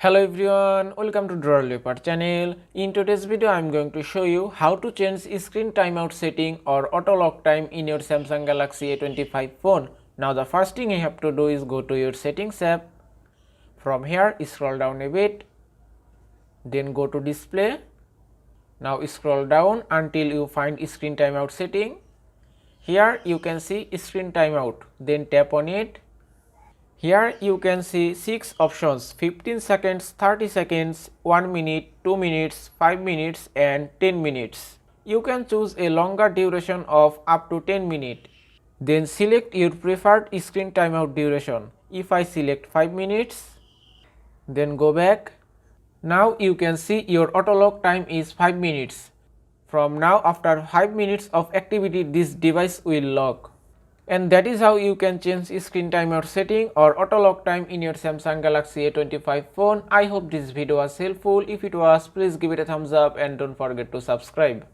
Hello everyone, welcome to Drawer channel. In today's video, I am going to show you how to change screen timeout setting or auto lock time in your Samsung Galaxy A25 phone. Now the first thing you have to do is go to your settings app. From here, scroll down a bit, then go to display. Now scroll down until you find screen timeout setting. Here you can see screen timeout, then tap on it. Here you can see 6 options: 15 seconds, 30 seconds, 1 minute, 2 minutes, 5 minutes and 10 minutes. You can choose a longer duration of up to 10 minutes. Then select your preferred screen timeout duration. If I select 5 minutes, then go back. Now you can see your auto lock time is 5 minutes. From now, after 5 minutes of activity, this device will lock. And that is how you can change screen timeout setting or auto lock time in your Samsung Galaxy A25 phone. I hope this video was helpful. If it was, please give it a thumbs up and don't forget to subscribe.